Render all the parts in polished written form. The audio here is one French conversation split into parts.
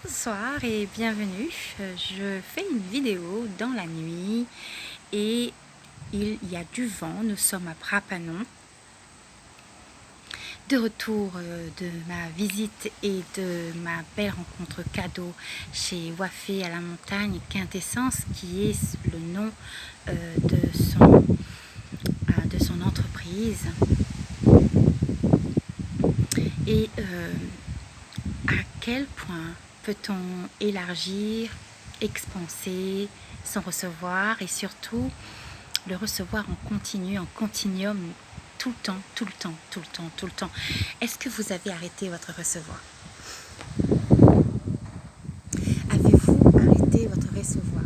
Bonsoir et bienvenue. Je fais une vidéo dans la nuit et il y a du vent. Nous sommes à Prapanon. De retour de ma visite et de ma belle rencontre cadeau chez Wafé à la montagne Quintessence, qui est le nom de son entreprise. Et à quel point peut-on élargir, expanser son recevoir et surtout le recevoir en continu, en continuum, tout le temps, tout le temps, tout le temps, tout le temps. Est-ce que vous avez arrêté votre recevoir? Avez-vous arrêté votre recevoir?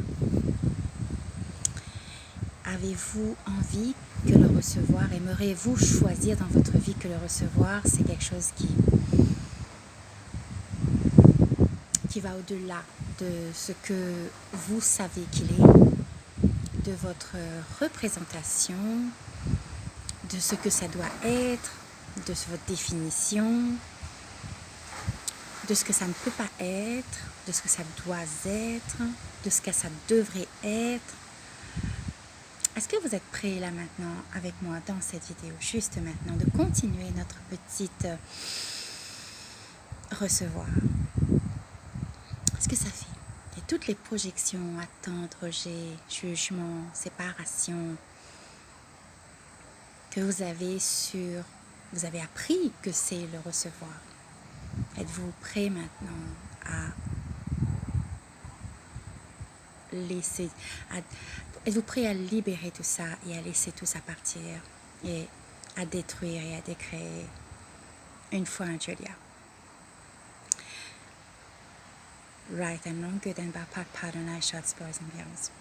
Avez-vous envie que le recevoir? Aimeriez-vous choisir dans votre vie que le recevoir, c'est quelque chose qui va au-delà de ce que vous savez qu'il est, de votre représentation, de ce que ça doit être, de votre définition, de ce que ça ne peut pas être, de ce que ça doit être, de ce que ça devrait être. Est-ce que vous êtes prêts là maintenant avec moi dans cette vidéo, juste maintenant, de continuer notre petite recevoir? Ce que ça fait, et toutes les projections, attentes, rejets, jugements, séparation que vous avez appris que c'est le recevoir. Êtes-vous prêt maintenant à laisser, êtes-vous prêt à libérer tout ça et à laisser tout ça partir et à détruire et à décréer une fois un Julia? Right and wrong, good and bad, part and I shots, boys and girls.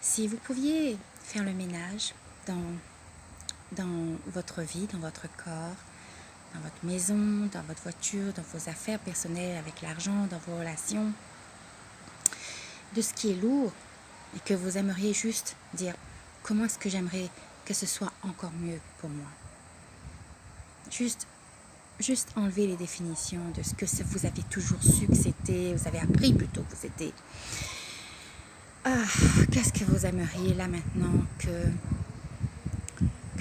Si vous pouviez faire le ménage dans votre vie, dans votre corps, dans votre maison, dans votre voiture, dans vos affaires personnelles, avec l'argent, dans vos relations, de ce qui est lourd et que vous aimeriez juste dire comment est-ce que j'aimerais que ce soit encore mieux pour moi. Juste enlever les définitions de ce que vous avez toujours su que c'était, vous avez appris plutôt que c'était. Qu'est-ce que vous aimeriez là maintenant que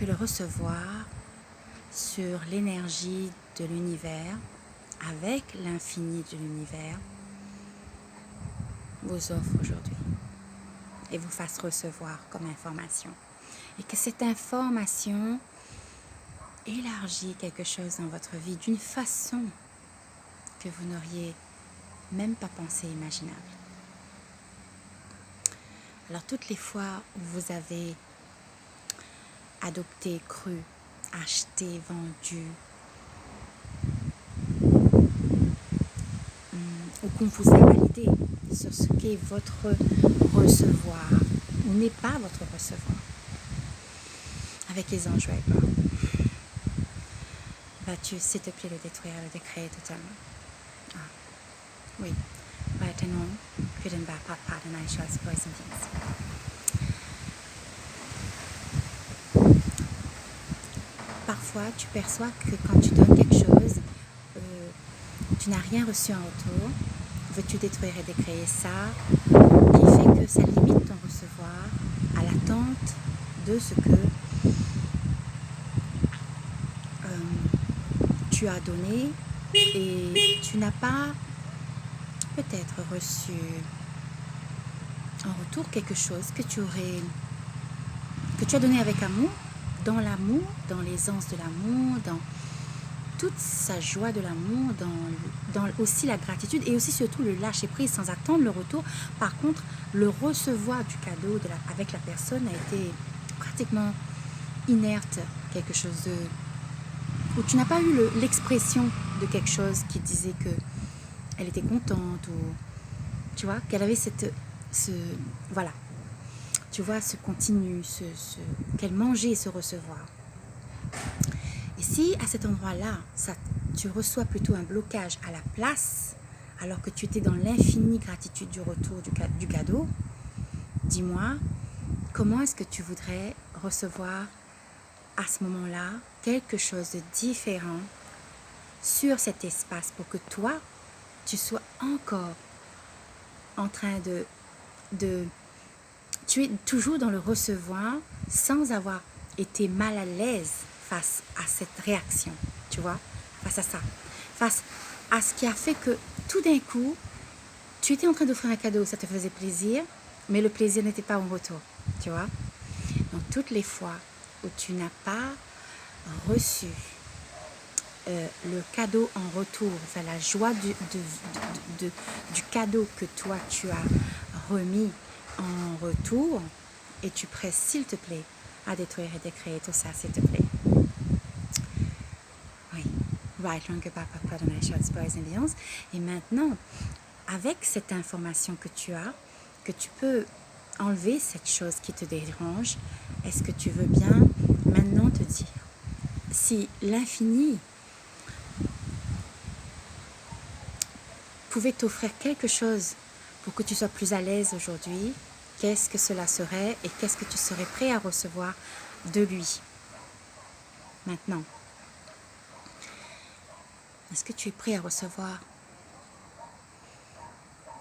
le recevoir sur l'énergie de l'univers, avec l'infini de l'univers, vous offre aujourd'hui et vous fasse recevoir comme information. Et que cette information élargit quelque chose dans votre vie d'une façon que vous n'auriez même pas pensé imaginable. Alors toutes les fois où vous avez adopté, cru, acheté, vendu, ou qu'on vous a validé sur ce qu'est votre recevoir ou n'est pas votre recevoir, avec les enjeux et pas, vas-tu s'il te plaît le détruire, le décréer totalement? Oui, right and wrong, good and bad, part and I shall boys and things. Parfois, tu perçois que quand tu donnes quelque chose, tu n'as rien reçu en retour. Veux-tu détruire et décréer ça, qui fait que ça limite ton recevoir à l'attente de ce que tu as donné et tu n'as pas peut-être reçu en retour quelque chose que tu as donné avec amour, dans l'aisance de l'amour, dans toute sa joie de l'amour, dans aussi la gratitude et aussi surtout le lâcher prise sans attendre le retour. Par contre, le recevoir du cadeau avec la personne a été pratiquement inerte, quelque chose où tu n'as pas eu l'expression de quelque chose qui disait que elle était contente ou tu vois qu'elle avait voilà, tu vois, ce continu, qu'elle mangeait ce recevoir. Et si à cet endroit-là, tu reçois plutôt un blocage à la place, alors que tu étais dans l'infinie gratitude du retour du cadeau, dis-moi, comment est-ce que tu voudrais recevoir à ce moment-là quelque chose de différent sur cet espace pour que toi, tu sois encore en train tu es toujours dans le recevoir sans avoir été mal à l'aise face à cette réaction, tu vois, face à ça, face à ce qui a fait que tout d'un coup, tu étais en train d'offrir un cadeau, ça te faisait plaisir, mais le plaisir n'était pas en retour, tu vois. Donc toutes les fois où tu n'as pas reçu le cadeau en retour, enfin la joie du cadeau que toi tu as remis en retour, et tu presses s'il te plaît à détruire et décréer tout ça, s'il te plaît. Oui. Right, longer papa, pardon, shots, boys and beyonds. Et maintenant, avec cette information que tu as, que tu peux enlever cette chose qui te dérange, est-ce que tu veux bien maintenant te dire, si l'infini pouvait t'offrir quelque chose pour que tu sois plus à l'aise aujourd'hui, qu'est-ce que cela serait et qu'est-ce que tu serais prêt à recevoir de lui maintenant? Est-ce que tu es prêt à recevoir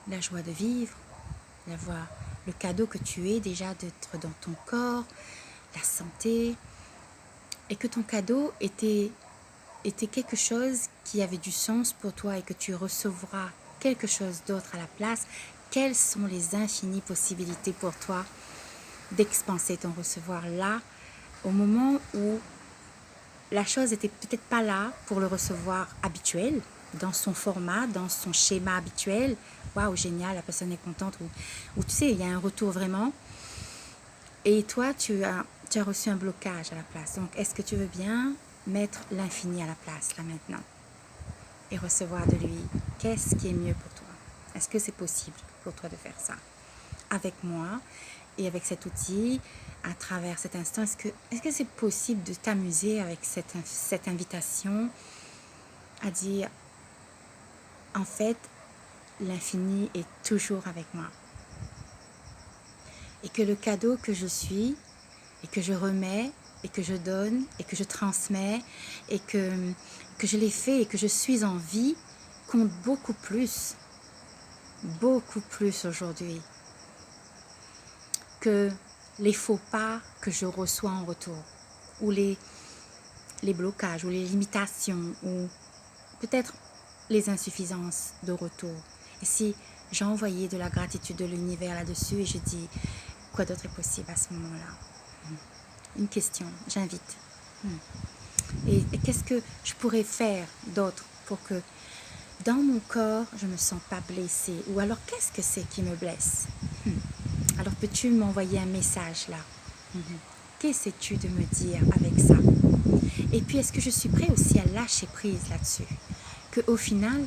la joie de vivre, le cadeau que tu es déjà d'être dans ton corps, la santé, et que ton cadeau était quelque chose qui avait du sens pour toi et que tu recevras quelque chose d'autre à la place? Quelles sont les infinies possibilités pour toi d'expanser ton recevoir là, au moment où la chose n'était peut-être pas là pour le recevoir habituel, dans son format, dans son schéma habituel? Waouh, génial, la personne est contente, ou tu sais, il y a un retour vraiment. Et toi, tu as reçu un blocage à la place. Donc, est-ce que tu veux bien mettre l'infini à la place, là, maintenant, et recevoir de lui? Qu'est-ce qui est mieux pour toi? Est-ce que c'est possible pour toi de faire ça avec moi et avec cet outil, à travers cet instant? Est-ce que c'est possible de t'amuser avec cette invitation à dire, en fait, l'infini est toujours avec moi, et que le cadeau que je suis et que je remets et que je donne et que je transmets et que je l'ai fait et que je suis en vie compte beaucoup plus aujourd'hui que les faux pas que je reçois en retour, ou les blocages, ou les limitations, ou peut-être les insuffisances de retour. Et si j'ai envoyé de la gratitude de l'univers là-dessus, et je dis, quoi d'autre est possible à ce moment-là? Une question, j'invite. Et qu'est-ce que je pourrais faire d'autre pour que dans mon corps, je ne me sens pas blessée? Ou alors, qu'est-ce que c'est qui me blesse? Alors, peux-tu m'envoyer un message là? Qu'essaies-tu de me dire avec ça? Et puis, est-ce que je suis prêt aussi à lâcher prise là-dessus? Qu'au final,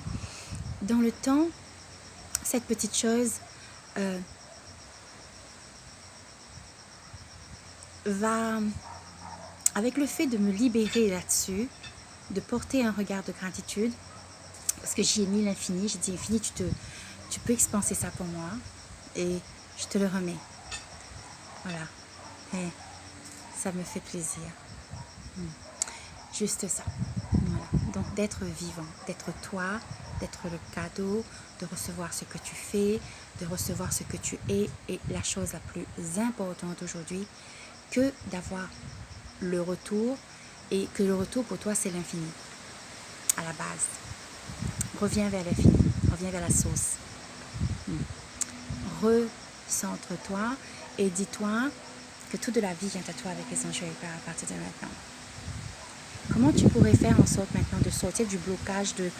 dans le temps, cette petite chose va, avec le fait de me libérer là-dessus, de porter un regard de gratitude, parce que j'y ai mis l'infini, j'ai dit, infini, tu peux expanser ça pour moi, et je te le remets. Voilà. Et ça me fait plaisir. Juste ça. Voilà. Donc d'être vivant, d'être toi, d'être le cadeau, de recevoir ce que tu fais, de recevoir ce que tu es, et la chose la plus importante aujourd'hui, que d'avoir le retour, et que le retour pour toi c'est l'infini, à la base. Reviens vers l'infini, reviens vers la source. Recentre-toi et dis-toi que toute de la vie vient à toi avec les enjeux à partir de maintenant. Comment tu pourrais faire en sorte maintenant de sortir du blocage de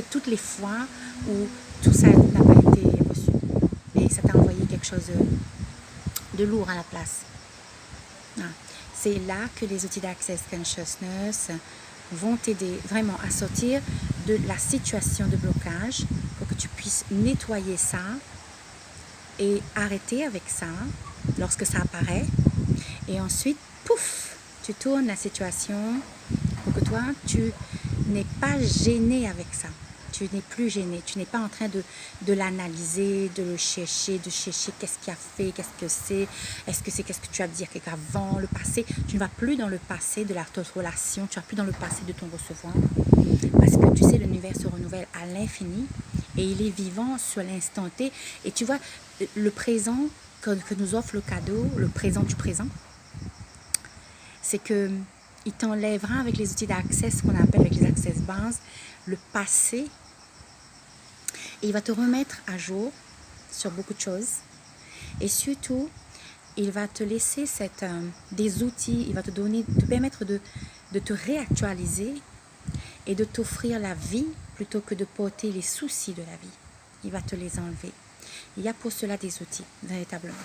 toutes les fois où tout ça n'a pas été reçu et ça t'a envoyé quelque chose de lourd à la place? C'est là que les outils d'Access Consciousness vont t'aider vraiment à sortir de la situation de blocage pour que tu puisses nettoyer ça et arrêter avec ça lorsque ça apparaît. Et ensuite, pouf, tu tournes la situation pour que toi, tu n'es pas gêné avec ça. Tu n'es plus gêné, tu n'es pas en train de l'analyser, de le chercher, qu'est-ce qu'il a fait, qu'est-ce que c'est, est-ce que c'est qu'est-ce que tu as dit avant, le passé. Tu ne vas plus dans le passé de notre relation, tu ne vas plus dans le passé de ton recevoir, parce que tu sais, l'univers se renouvelle à l'infini, et il est vivant sur l'instant T. Et tu vois, le présent que nous offre le cadeau, le présent du présent, c'est que il t'enlèvera avec les outils d'access, ce qu'on appelle avec les access bars, le passé, et il va te remettre à jour sur beaucoup de choses. Et surtout, il va te laisser des outils, il va te permettre de te réactualiser et de t'offrir la vie plutôt que de porter les soucis de la vie. Il va te les enlever. Il y a pour cela des outils, véritablement.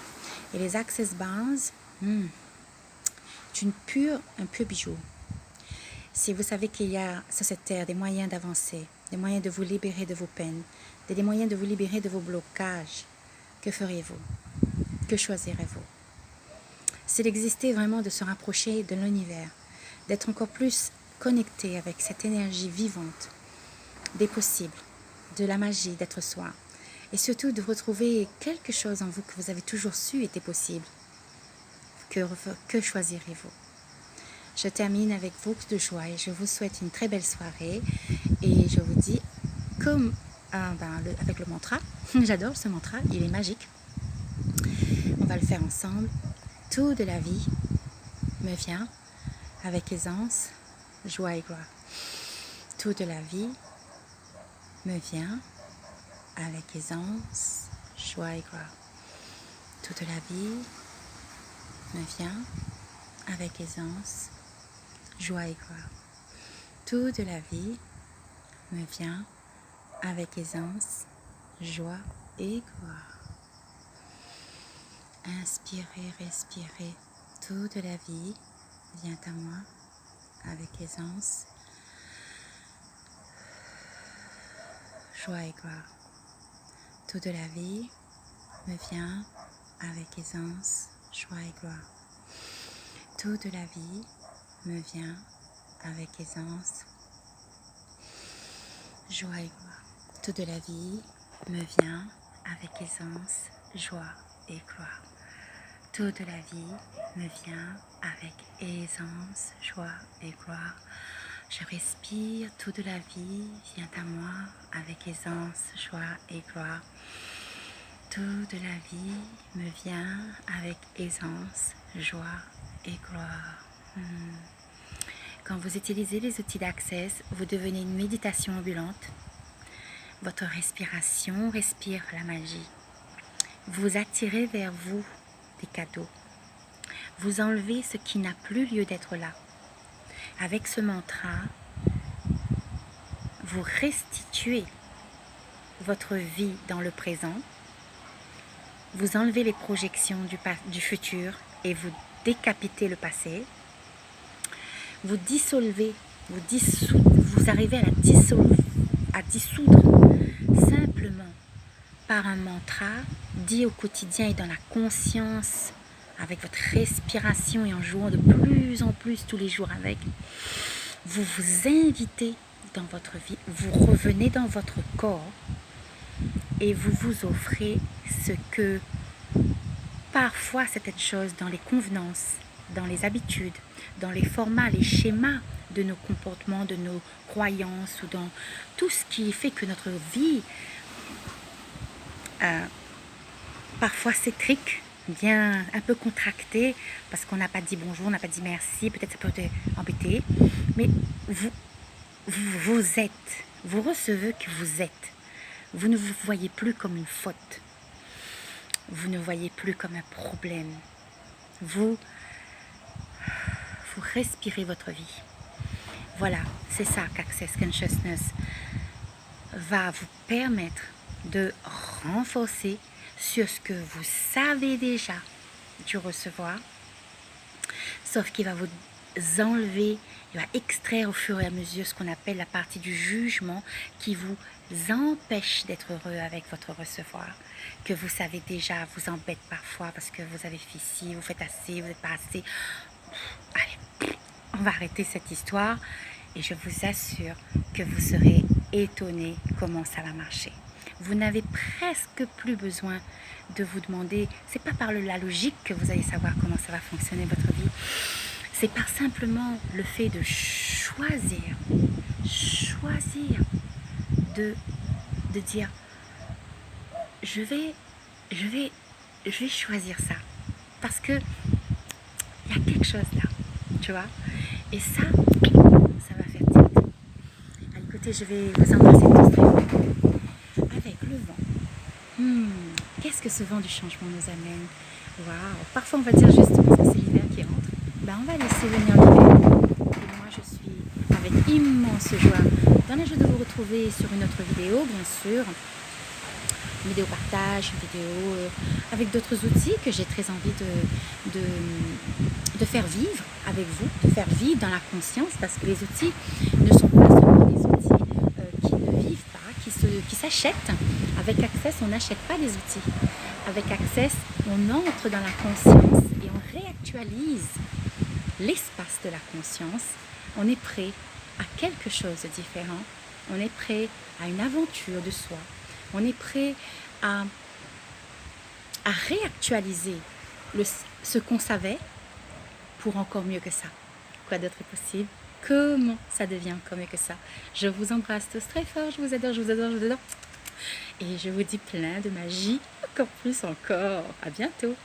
Et les access bars, c'est un pur bijou. Si vous savez qu'il y a sur cette terre des moyens d'avancer, des moyens de vous libérer de vos peines, des moyens de vous libérer de vos blocages, que feriez-vous? Que choisirez-vous? C'est d'exister vraiment, de se rapprocher de l'univers, d'être encore plus connecté avec cette énergie vivante, des possibles, de la magie d'être soi, et surtout de retrouver quelque chose en vous que vous avez toujours su était possible. Que choisirez-vous? Je termine avec beaucoup de joie et je vous souhaite une très belle soirée. Et je vous dis, comme avec le mantra, j'adore ce mantra, il est magique. On va le faire ensemble. Tout de la vie me vient avec aisance, joie et gloire. Tout de la vie me vient avec aisance, joie et gloire. Toute la vie me vient avec aisance, joie et gloire. Tout de la vie me vient avec aisance, joie et gloire. Inspirez, respirez. Tout de la vie vient à moi avec aisance, joie et gloire. Tout de la vie me vient avec aisance, joie et gloire. Tout de la vie me vient avec aisance, joie et gloire. Tout de la vie me vient avec aisance, joie et gloire. Tout de la vie me vient avec aisance, joie et gloire. Je respire, tout de la vie vient à moi avec aisance, joie et gloire. Tout de la vie me vient avec aisance, joie et gloire. Quand vous utilisez les outils d'access, vous devenez une méditation ambulante. Votre respiration respire la magie. Vous attirez vers vous des cadeaux. Vous enlevez ce qui n'a plus lieu d'être là. Avec ce mantra, vous restituez votre vie dans le présent. Vous enlevez les projections du futur et vous décapitez le passé. Vous dissolvez, vous arrivez à dissoudre simplement par un mantra dit au quotidien et dans la conscience, avec votre respiration et en jouant de plus en plus tous les jours avec. Vous vous invitez dans votre vie, vous revenez dans votre corps et vous vous offrez ce que parfois certaines choses dans les convenances, dans les habitudes, dans les formats, les schémas de nos comportements, de nos croyances ou dans tout ce qui fait que notre vie parfois s'étrique, bien un peu contractée parce qu'on n'a pas dit bonjour, on n'a pas dit merci, peut-être ça peut t'embêter, mais vous êtes, vous recevez que vous êtes. Vous ne vous voyez plus comme une faute. Vous ne voyez plus comme un problème. Vous respirez votre vie. Voilà, c'est ça qu'Access Consciousness va vous permettre de renforcer sur ce que vous savez déjà du recevoir, sauf qu'il va vous enlever, il va extraire au fur et à mesure ce qu'on appelle la partie du jugement qui vous empêche d'être heureux avec votre recevoir, que vous savez déjà vous embête parfois parce que vous avez fait ci, vous faites assez, vous n'êtes pas assez. Allez, on va arrêter cette histoire et je vous assure que vous serez étonnés comment ça va marcher. Vous n'avez presque plus besoin de vous demander, c'est pas par la logique que vous allez savoir comment ça va fonctionner votre vie, c'est par simplement le fait de choisir de dire je vais choisir ça. Parce que il y a quelque chose là, tu vois. Et ça va faire tilt. Allez, écoutez, je vais vous embrasser tous très fort. Avec le vent. Qu'est-ce que ce vent du changement nous amène? Waouh. Parfois on va dire juste parce que c'est l'hiver qui rentre. Ben, on va laisser venir l'hiver. Et moi je suis avec immense joie dans la joie de vous retrouver sur une autre vidéo, bien sûr. Une vidéo partage, une vidéo avec d'autres outils que j'ai très envie de faire vivre avec vous, de faire vivre dans la conscience, parce que les outils ne sont pas seulement des outils qui ne vivent pas, qui s'achètent. Avec Access, on n'achète pas des outils. Avec Access, on entre dans la conscience et on réactualise l'espace de la conscience. On est prêt à quelque chose de différent. On est prêt à une aventure de soi. On est prêt à réactualiser ce qu'on savait pour encore mieux que ça. Quoi d'autre est possible? Comment ça devient encore mieux que ça? Je vous embrasse tous très fort, je vous adore, je vous adore, je vous adore. Et je vous dis plein de magie, encore plus encore. À bientôt.